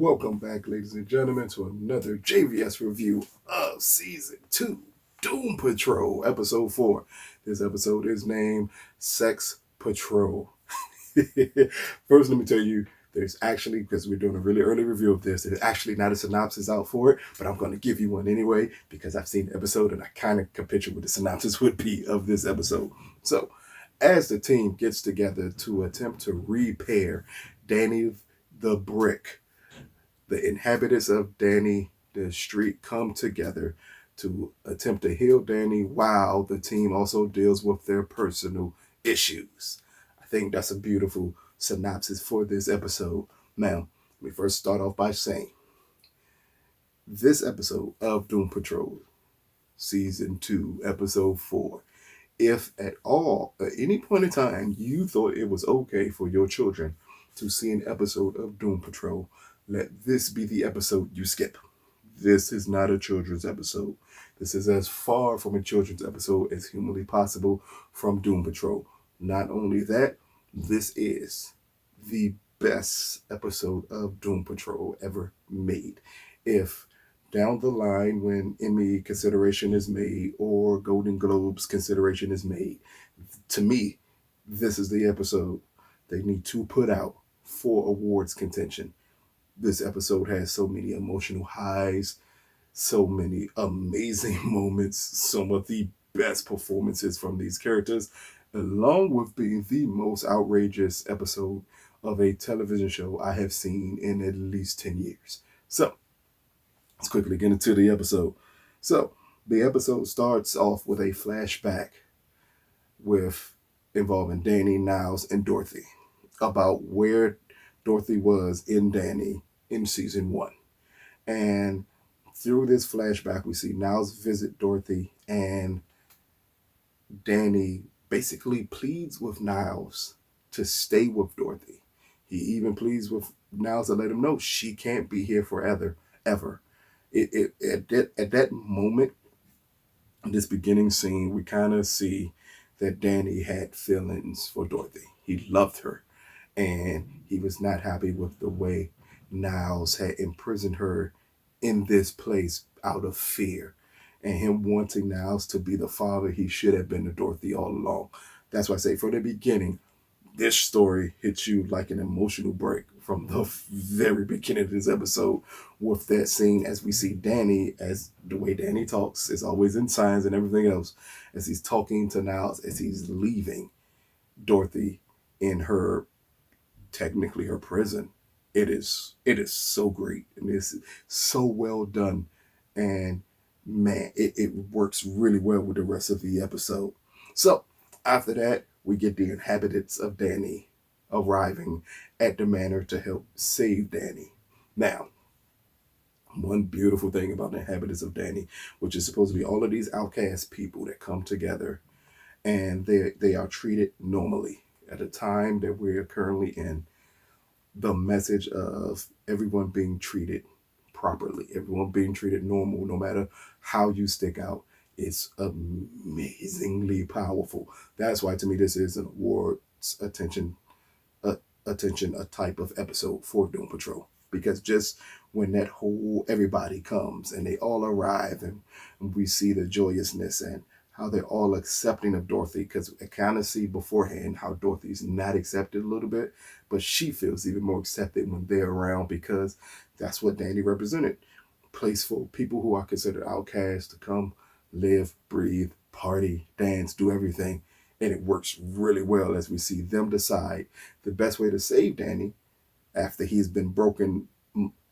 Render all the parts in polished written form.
Welcome back, ladies and gentlemen, to another JVS review of Season 2, Doom Patrol, Episode 4. This episode is named Sex Patrol. First, let me tell you, there's actually, because we're doing a really early review of this, there's actually not a synopsis out for it, but I'm going to give you one anyway, because I've seen the episode and I kind of can picture what the synopsis would be of this episode. So, as the team gets together to attempt to repair Danny the Brick, the inhabitants of Danny the Street come together to attempt to heal Danny while the team also deals with their personal issues. I think that's a beautiful synopsis for this episode. Now, let me first start off by saying this episode of Doom Patrol, Season 2, Episode 4, if at all, at any point in time, you thought it was okay for your children to see an episode of Doom Patrol, let this be the episode you skip. This is not a children's episode. This is as far from a children's episode as humanly possible from Doom Patrol. Not only that, this is the best episode of Doom Patrol ever made. If down the line, when Emmy consideration is made or Golden Globes consideration is made, to me, this is the episode they need to put out for awards contention. This episode has so many emotional highs, so many amazing moments, some of the best performances from these characters, along with being the most outrageous episode of a television show I have seen in at least 10 years. So, let's quickly get into the episode. So, the episode starts off with a flashback involving Danny, Niles, and Dorothy about where Dorothy was in Danny in Season 1. And through this flashback, we see Niles visit Dorothy, and Danny basically pleads with Niles to stay with Dorothy. He even pleads with Niles to let him know she can't be here forever, ever. At that moment, in this beginning scene, we kind of see that Danny had feelings for Dorothy. He loved her, and he was not happy with the way Niles had imprisoned her in this place out of fear, and him wanting Niles to be the father he should have been to Dorothy all along. That's why I say from the beginning, this story hits you like an emotional break from the very beginning of this episode with that scene as we see Danny, as the way Danny talks is always in signs and everything else, as he's talking to Niles as he's leaving Dorothy in her, technically her prison. It is so great and it's so well done, and man, it works really well with the rest of the episode. So after that, we get the inhabitants of Danny arriving at the manor to help save Danny. Now, one beautiful thing about the inhabitants of Danny, which is supposed to be all of these outcast people that come together, and they are treated normally at a time that we're currently in. The message of everyone being treated properly, everyone being treated normal, no matter how you stick out, is amazingly powerful. That's why, to me, this is an awards a type of episode for Doom Patrol. Because just when that whole everybody comes and they all arrive, and we see the joyousness and how they're all accepting of Dorothy, because I kind of see beforehand how Dorothy's not accepted a little bit, but she feels even more accepted when they're around, because that's what Danny represented. Place for people who are considered outcasts to come, live, breathe, party, dance, do everything. And it works really well as we see them decide the best way to save Danny after he's been broken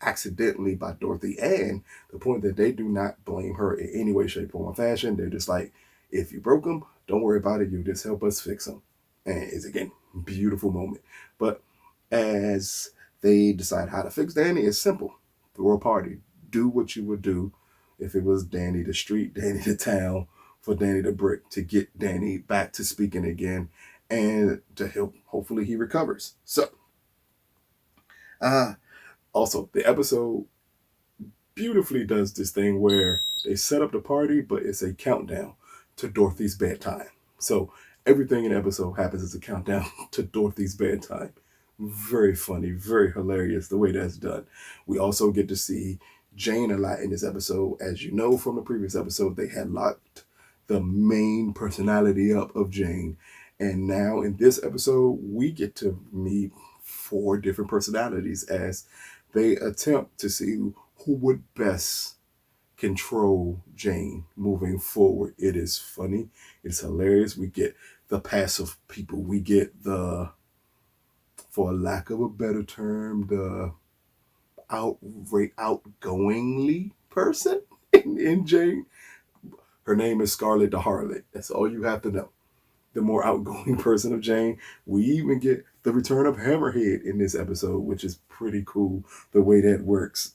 accidentally by Dorothy, and the point that they do not blame her in any way, shape, or fashion. They're just like, if you broke them, don't worry about it. You just help us fix them. And it's, again, beautiful moment. But as they decide how to fix Danny, it's simple. Throw a party. Do what you would do if it was Danny the Street, Danny the Town, for Danny the Brick, to get Danny back to speaking again and to help, hopefully he recovers. So, also, the episode beautifully does this thing where they set up the party, but it's a countdown to Dorothy's bedtime. So everything in the episode happens as a countdown to Dorothy's bedtime. Very funny, very hilarious the way that's done. We also get to see Jane a lot in this episode. As you know from the previous episode, they had locked the main personality up of Jane. And now in this episode, we get to meet four different personalities as they attempt to see who would best control Jane moving forward. It is funny, it's hilarious. We get the passive people, we get the, for lack of a better term, the outgoingly person in Jane. Her name is Scarlet the Harlot. That's all you have to know. The more outgoing person of Jane. We even get the return of Hammerhead in this episode, which is pretty cool the way that works.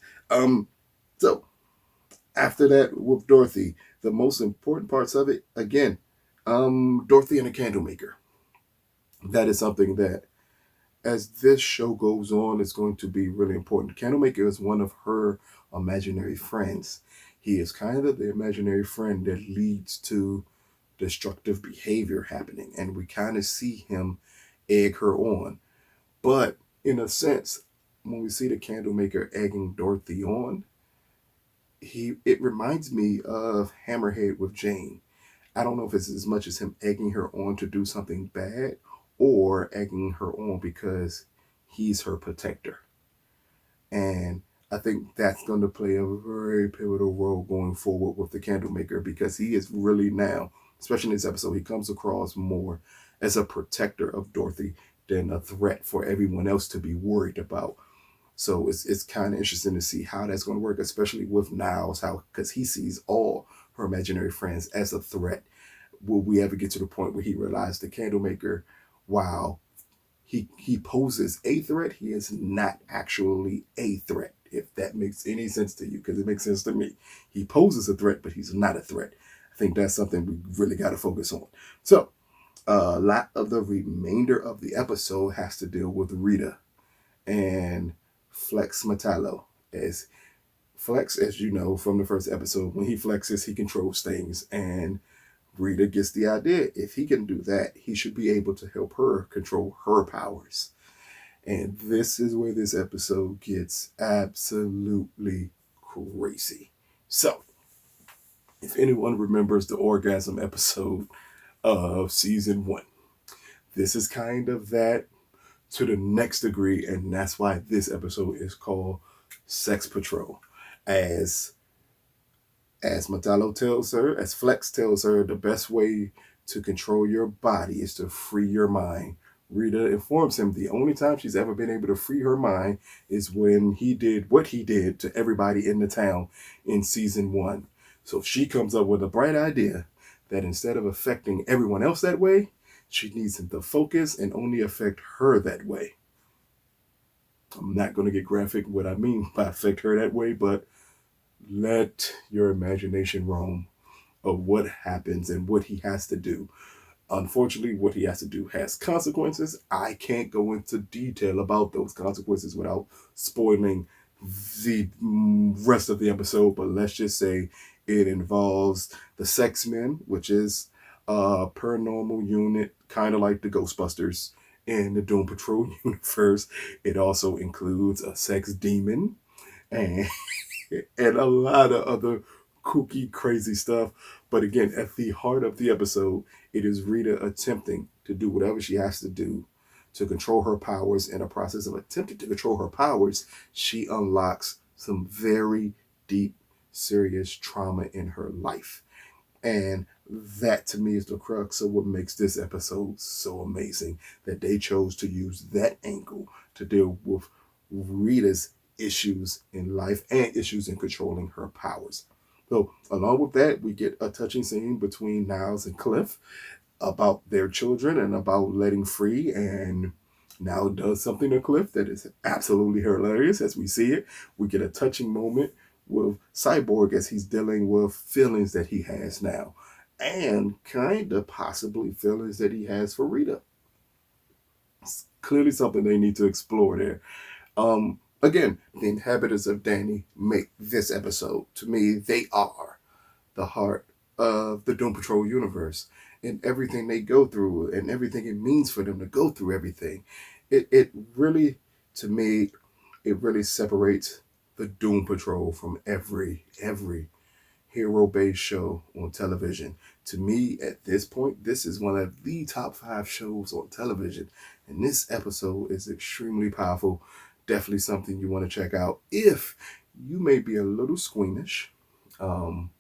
So after that with Dorothy, the most important parts of it, again, Dorothy and the Candlemaker. That is something that as this show goes on, it's going to be really important. Candlemaker is one of her imaginary friends. He is kind of the imaginary friend that leads to destructive behavior happening, and we kind of see him egg her on. But in a sense, when we see the Candlemaker egging Dorothy on, it reminds me of Hammerhead with Jane. I don't know if it's as much as him egging her on to do something bad or egging her on because he's her protector. And I think that's going to play a very pivotal role going forward with the Candlemaker because he is really now, especially in this episode, he comes across more as a protector of Dorothy than a threat for everyone else to be worried about. So it's kind of interesting to see how that's going to work, especially with Niles, how because he sees all her imaginary friends as a threat. Will we ever get to the point where he realized the Candlemaker, while he poses a threat, he is not actually a threat, if that makes any sense to you, because it makes sense to me. He poses a threat, but he's not a threat. I think that's something we really got to focus on. So, a lot of the remainder of the episode has to deal with Rita and Flex Mentallo. As Flex, as you know from the first episode, when he flexes, he controls things. And Rita gets the idea. If he can do that, he should be able to help her control her powers. And this is where this episode gets absolutely crazy. So, if anyone remembers the orgasm episode of season 1, this is kind of that to the next degree, and that's why this episode is called Sex Patrol. As Metallo tells her, as Flex tells her, the best way to control your body is to free your mind. Rita informs him the only time she's ever been able to free her mind is when he did what he did to everybody in the town in season 1. So she comes up with a bright idea that instead of affecting everyone else that way, she needs him to focus and only affect her that way. I'm not going to get graphic what I mean by affect her that way, but let your imagination roam of what happens and what he has to do. Unfortunately, what he has to do has consequences. I can't go into detail about those consequences without spoiling the rest of the episode, but let's just say it involves the Sex Men, which is a paranormal unit, kind of like the Ghostbusters in the Doom Patrol universe. It also includes a sex demon and and a lot of other kooky, crazy stuff. But again, at the heart of the episode, it is Rita attempting to do whatever she has to do to control her powers. In a process of attempting to control her powers, she unlocks some very deep, serious trauma in her life. And that to me is the crux of what makes this episode so amazing, that they chose to use that angle to deal with Rita's issues in life and issues in controlling her powers. So along with that, we get a touching scene between Niles and Cliff about their children and about letting free, and Niles does something to Cliff that is absolutely hilarious as we see it. We get a touching moment with Cyborg as he's dealing with feelings that he has now and kind of possibly feelings that he has for Rita. It's clearly something they need to explore there. Again, the inhabitants of Danny make this episode. To me, they are the heart of the Doom Patrol universe and everything they go through and everything it means for them to go through everything. it really, to me, it really separates the Doom Patrol from every hero-based show on television. To me, at this point, this is one of the top 5 shows on television, and this episode is extremely powerful. Definitely something you want to check out if you may be a little squeamish. Um,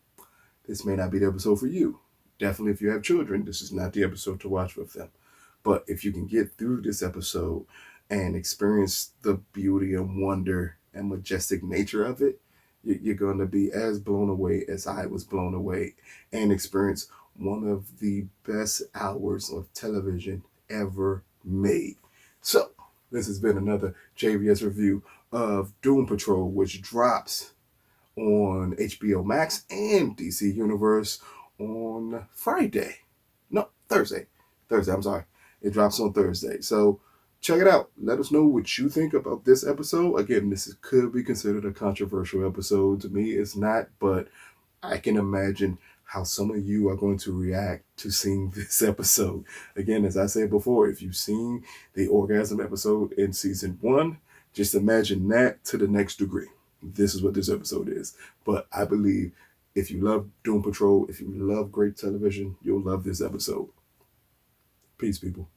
this may not be the episode for you. Definitely, if you have children, this is not the episode to watch with them. But if you can get through this episode and experience the beauty and wonder and majestic nature of it, you're going to be as blown away as I was blown away and experience one of the best hours of television ever made. So, this has been another JVS review of Doom Patrol, which drops on HBO Max and DC Universe on Friday. No, Thursday. I'm sorry. It drops on Thursday. So check it out. Let us know what you think about this episode. Again, could be considered a controversial episode. To me, it's not, but I can imagine how some of you are going to react to seeing this episode. Again, as I said before, if you've seen the orgasm episode in season 1, just imagine that to the next degree. This is what this episode is. But I believe if you love Doom Patrol, if you love great television, you'll love this episode. Peace, people.